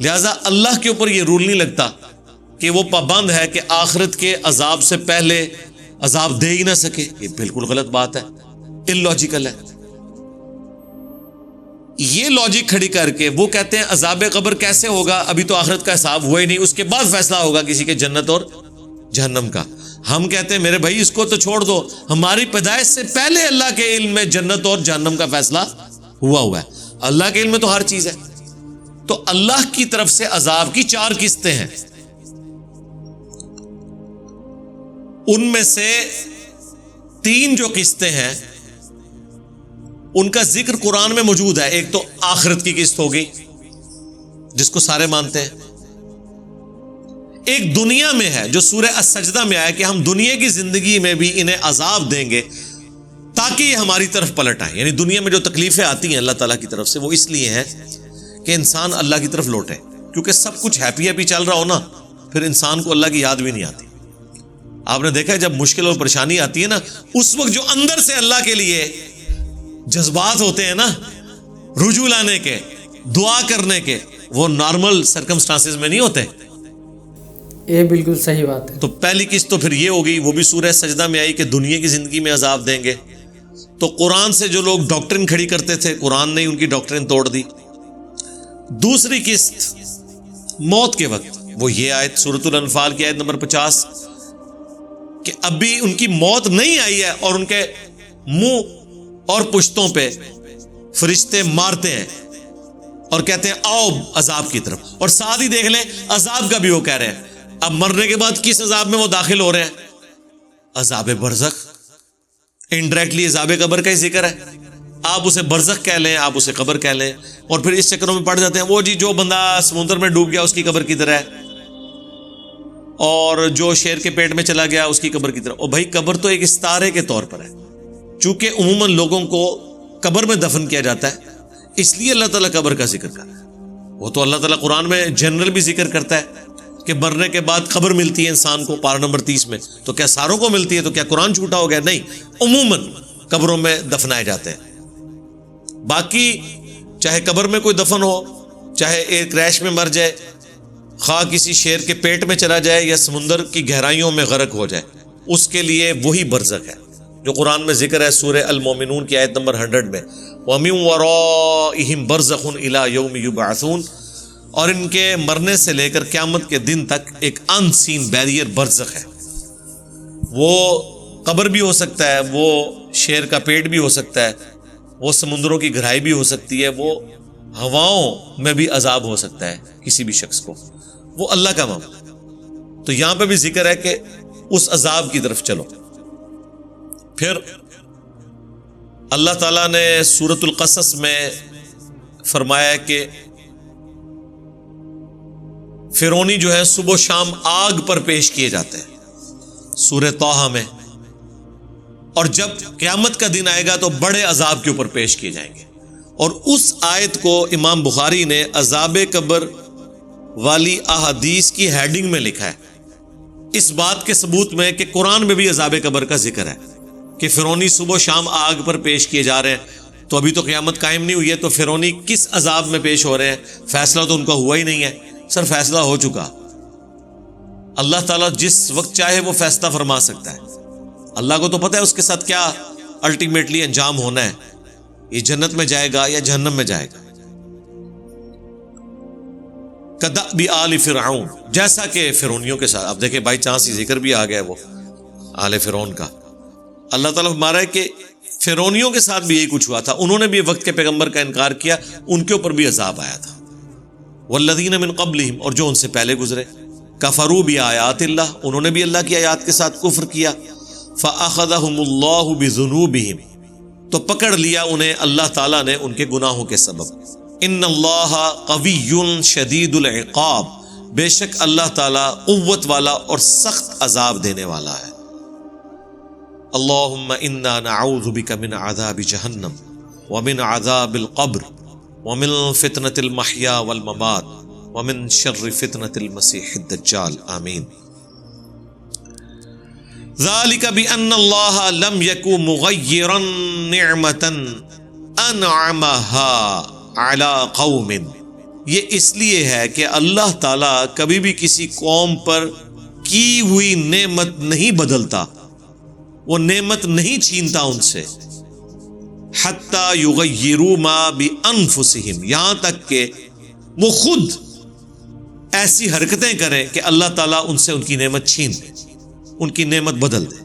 لہذا اللہ کے اوپر یہ رول نہیں لگتا کہ وہ پابند ہے کہ آخرت کے عذاب سے پہلے عذاب دے ہی نہ سکے. یہ بالکل غلط بات ہے, ان لاجیکل ہے. یہ لاجک کھڑی کر کے وہ کہتے ہیں عذاب قبر کیسے ہوگا, ابھی تو آخرت کا حساب ہوا ہی نہیں, اس کے بعد فیصلہ ہوگا کسی کے جنت اور جہنم کا. ہم کہتے ہیں میرے بھائی اس کو تو چھوڑ دو, ہماری پیدائش سے پہلے اللہ کے علم میں جنت اور جہنم کا فیصلہ ہوا ہے. اللہ کے علم میں تو ہر چیز ہے. تو اللہ کی طرف سے عذاب کی 4 قسطیں ہیں. ان میں سے 3 جو قسطیں ہیں ان کا ذکر قرآن میں موجود ہے. ایک تو آخرت کی قسط ہوگی جس کو سارے مانتے ہیں. ایک دنیا میں ہے جو سورہ السجدہ میں آیا کہ ہم دنیا کی زندگی میں بھی انہیں عذاب دیں گے تاکہ یہ ہماری طرف پلٹ آئیں. یعنی دنیا میں جو تکلیفیں آتی ہیں اللہ تعالیٰ کی طرف سے وہ اس لیے ہیں کہ انسان اللہ کی طرف لوٹے. کیونکہ سب کچھ ہیپی ہیپی چل رہا ہو نا, پھر انسان کو اللہ کی یاد بھی نہیں آتی. آپ نے دیکھا ہے جب مشکل اور پریشانی آتی ہے نا, اس وقت جو اندر سے اللہ کے لیے جذبات ہوتے ہیں نا, رجوع لانے کے, دعا کرنے کے, وہ نارمل سرکمسٹانسز میں نہیں ہوتے. یہ بالکل صحیح بات ہے. تو پہلی قسط تو پھر یہ ہوگی, وہ بھی سورہ سجدہ میں آئی کہ دنیا کی زندگی میں عذاب دیں گے. تو قرآن سے جو لوگ ڈاکٹرن کھڑی کرتے تھے, قرآن نے ان کی ڈاکٹرن توڑ دی. دوسری قسط موت کے وقت, وہ یہ آیت سورۃ الانفال کی آیت نمبر 50 کہ ابھی ان کی موت نہیں آئی ہے اور ان کے منہ اور پشتوں پہ فرشتے مارتے ہیں اور کہتے ہیں آؤ عذاب کی طرف. اور ساتھ ہی دیکھ لیں عذاب کا بھی وہ کہہ رہے ہیں. اب مرنے کے بعد کس عذاب میں وہ داخل ہو رہے ہیں؟ عذاب برزخ. انڈائریکٹلی عذاب قبر کا ہی ذکر ہے. آپ اسے برزخ کہہ لیں, آپ اسے قبر کہہ لیں, اور پھر اس چکروں میں پڑ جاتے ہیں وہ جی جو بندہ سمندر میں ڈوب گیا اس کی قبر کدھر ہے, اور جو شیر کے پیٹ میں چلا گیا اس کی قبر کدھر. اور بھائی قبر تو ایک استارے کے طور پر ہے. چونکہ عموماً لوگوں کو قبر میں دفن کیا جاتا ہے, اس لیے اللہ تعالیٰ قبر کا ذکر کر رہا ہے. وہ تو اللہ تعالیٰ قرآن میں جنرل بھی ذکر کرتا ہے کہ مرنے کے بعد قبر ملتی ہے انسان کو, پارہ نمبر 30 میں. تو کیا ساروں کو ملتی ہے؟ تو کیا قرآن جھوٹا ہو گیا؟ نہیں, عموماً قبروں میں دفنائے جاتے ہیں. باقی چاہے قبر میں کوئی دفن ہو, چاہے ایئر کریش میں مر جائے, خواہ کسی شیر کے پیٹ میں چلا جائے یا سمندر کی گہرائیوں میں غرق ہو جائے, اس کے لیے وہی برزخ ہے جو قرآن میں ذکر ہے سورہ المومنون کی آیت نمبر 100 میں, وَمِن وَرَائِهِمْ بَرْزَخٌ إِلَى يَوْمِ يُبْعَثُونَ. اور ان کے مرنے سے لے کر قیامت کے دن تک ایک ان سین بیریئر برزخ ہے. وہ قبر بھی ہو سکتا ہے, وہ شیر کا پیٹ بھی ہو سکتا ہے, وہ سمندروں کی گہرائی بھی ہو سکتی ہے, وہ ہواؤں میں بھی عذاب ہو سکتا ہے کسی بھی شخص کو. وہ اللہ کا معاملہ. تو یہاں پہ بھی ذکر ہے کہ اس عذاب کی طرف چلو. پھر اللہ تعالیٰ نے سورۃ القصص میں فرمایا کہ فرعونی جو ہے صبح و شام آگ پر پیش کیے جاتے ہیں سورہ طٰہٰ میں, اور جب قیامت کا دن آئے گا تو بڑے عذاب کے اوپر پیش کیے جائیں گے. اور اس آیت کو امام بخاری نے عذاب قبر والی احادیث کی ہیڈنگ میں لکھا ہے, اس بات کے ثبوت میں کہ قرآن میں بھی عذاب قبر کا ذکر ہے کہ فرعونی صبح و شام آگ پر پیش کیے جا رہے ہیں. تو ابھی تو قیامت قائم نہیں ہوئی ہے, تو فرعونی کس عذاب میں پیش ہو رہے ہیں؟ فیصلہ تو ان کا ہوا ہی نہیں ہے. سر فیصلہ ہو چکا. اللہ تعالیٰ جس وقت چاہے وہ فیصلہ فرما سکتا ہے. اللہ کو تو پتہ ہے اس کے ساتھ کیا الٹیمیٹلی انجام ہونا ہے, یہ جنت میں جائے گا یا جہنم میں جائے گا. کدأب آل فرعون, جیسا کہ فرعونیوں کے ساتھ. اب دیکھیں بائی چانس ہی ذکر بھی آ گیا وہ آل فرعون کا. اللہ تعالیٰ فرما رہا ہے کہ فرعونیوں کے ساتھ بھی یہی کچھ ہوا تھا, انہوں نے بھی وقت کے پیغمبر کا انکار کیا, ان کے اوپر بھی عذاب آیا تھا. والذین من قبلہم, اور جو ان سے پہلے گزرے, کفروا بآیات اللہ, انہوں نے بھی اللہ کی آیات کے ساتھ کفر کیا. فأخذہم اللہ بذنوبہم, تو پکڑ لیا انہیں اللہ تعالیٰ نے ان کے گناہوں کے سبب. ان اللہ قوی شدید العقاب, بے شک اللہ تعالیٰ قوت والا اور سخت عذاب دینے والا ہے. اللہم انا نعوذ بک من عذاب جہنم ومن عذاب القبر ومن فتنة المحیا والممات ومن شر فتنة المسیح الدجال. آمین. ذالک بأن اللہ لم یکن مغیرا نعمتا انعمها على قوم, یہ اس لیے ہے کہ اللہ تعالیٰ کبھی بھی کسی قوم پر کی ہوئی نعمت نہیں بدلتا، وہ نعمت نہیں چھینتا ان سے، حتیٰ یغیروا ما بانفسہم، یہاں تک کہ وہ خود ایسی حرکتیں کریں کہ اللہ تعالیٰ ان سے ان کی نعمت چھین دے، ان کی نعمت بدل دے۔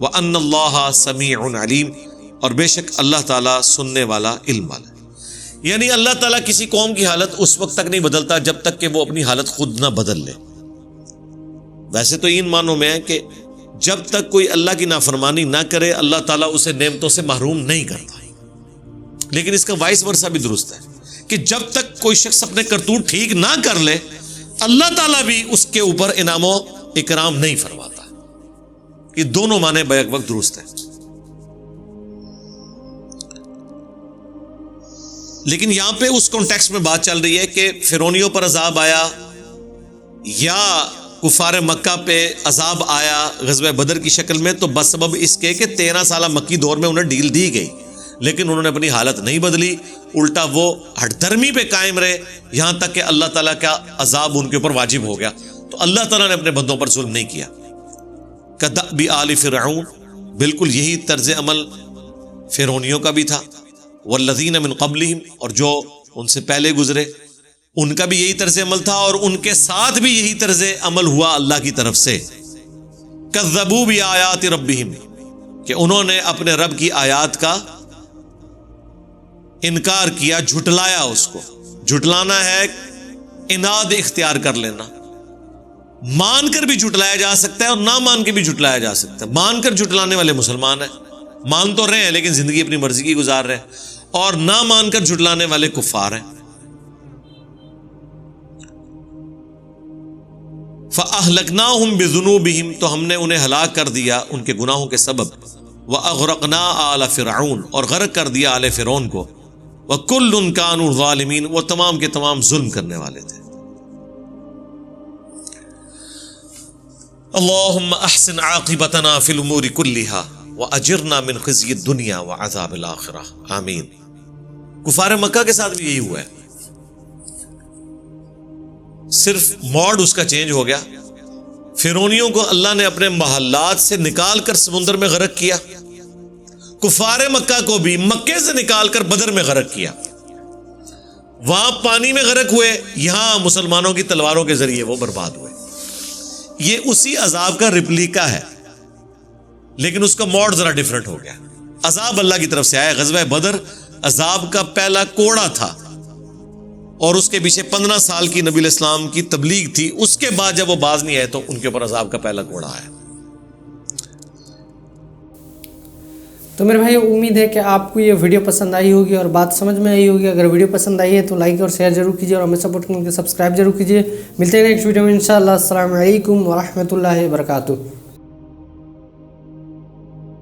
وَأَنَّ اللَّهَ سَمِيعٌ عَلِيمٌ، اور بے شک اللہ تعالیٰ سننے والا، علم والا ہے۔ یعنی اللہ تعالیٰ کسی قوم کی حالت اس وقت تک نہیں بدلتا جب تک کہ وہ اپنی حالت خود نہ بدل لے۔ ویسے تو ان معنوں میں ہے کہ جب تک کوئی اللہ کی نافرمانی نہ کرے اللہ تعالیٰ اسے نعمتوں سے محروم نہیں کرتا، لیکن اس کا وائس ورثہ بھی درست ہے کہ جب تک کوئی شخص اپنے کرتوت ٹھیک نہ کر لے اللہ تعالیٰ بھی اس کے اوپر انعام و اکرام نہیں فرماتا۔ یہ دونوں معنی بیک وقت درست ہیں۔ لیکن یہاں پہ اس کانٹیکسٹ میں بات چل رہی ہے کہ فرعونیوں پر عذاب آیا یا کفار مکہ پہ عذاب آیا غزوہ بدر کی شکل میں، تو بسبب اس کے کہ 13 سالہ مکی دور میں انہیں ڈیل دی گئی، لیکن انہوں نے اپنی حالت نہیں بدلی، الٹا وہ ہٹ دھرمی پہ قائم رہے یہاں تک کہ اللہ تعالیٰ کا عذاب ان کے اوپر واجب ہو گیا۔ تو اللہ تعالیٰ نے اپنے بندوں پر ظلم نہیں کیا۔ کدأب آل فرعون، بالکل یہی طرز عمل فرعونیوں کا بھی تھا، والذین من قبلہم، اور جو ان سے پہلے گزرے ان کا بھی یہی طرز عمل تھا، اور ان کے ساتھ بھی یہی طرز عمل ہوا اللہ کی طرف سے۔ کذبوا بآیات ربہم، کہ انہوں نے اپنے رب کی آیات کا انکار کیا، جھٹلایا اس کو۔ جھٹلانا ہے اناد اختیار کر لینا، مان کر بھی جھٹلایا جا سکتا ہے اور نہ مان کے بھی جھٹلایا جا سکتا ہے۔ مان کر جھٹلانے والے مسلمان ہیں، مان تو رہے ہیں لیکن زندگی اپنی مرضی کی گزار رہے ہیں، اور نہ مان کر جھٹلانے والے کفار ہیں۔ فَأَهْلَكْنَاهُمْ بِذُنُوبِهِمْ، تو ہم نے انہیں ہلاک کر دیا ان کے گناہوں کے سبب۔ وَأَغْرَقْنَا آلَ فِرْعَوْنَ، اور غرق کر دیا آل فرعون کو۔ وَكُلٌّ كَانُوا ظَالِمِينَ، وہ تمام کے تمام ظلم کرنے والے تھے۔ اللہم احسن عاقبتنا فی الامور کلہا واجرنا من خزی الدنیا وعذاب الآخرہ، آمین۔ کفار مکہ کے ساتھ بھی یہی ہوا ہے، صرف موڈ اس کا چینج ہو گیا۔ فرعونیوں کو اللہ نے اپنے محلات سے نکال کر سمندر میں غرق کیا، کفار مکہ کو بھی مکے سے نکال کر بدر میں غرق کیا۔ وہاں پانی میں غرق ہوئے، یہاں مسلمانوں کی تلواروں کے ذریعے وہ برباد ہوئے۔ یہ اسی عذاب کا ریپلیکا ہے، لیکن اس کا موڈ ذرا ڈیفرنٹ ہو گیا۔ عذاب اللہ کی طرف سے آیا۔ غزوہ بدر عذاب کا پہلا کوڑا تھا، اور اس کے پیچھے 15 سال کی نبی الاسلام کی تبلیغ تھی۔ اس کے بعد جب وہ باز نہیں آئے تو ان کے اوپر عذاب کا پہلا کوڑا آیا۔ تو میرے بھائی امید ہے کہ آپ کو یہ ویڈیو پسند آئی ہوگی اور بات سمجھ میں آئی ہوگی۔ اگر ویڈیو پسند آئی ہے تو لائک اور شیئر ضرور کیجیے، اور ہمیں سپورٹ کرنے کے سبسکرائب ضرور کیجیے۔ ملتے ہیں نیکسٹ ویڈیو میں انشاءاللہ۔ السلام علیکم ورحمۃ اللہ وبرکاتہ۔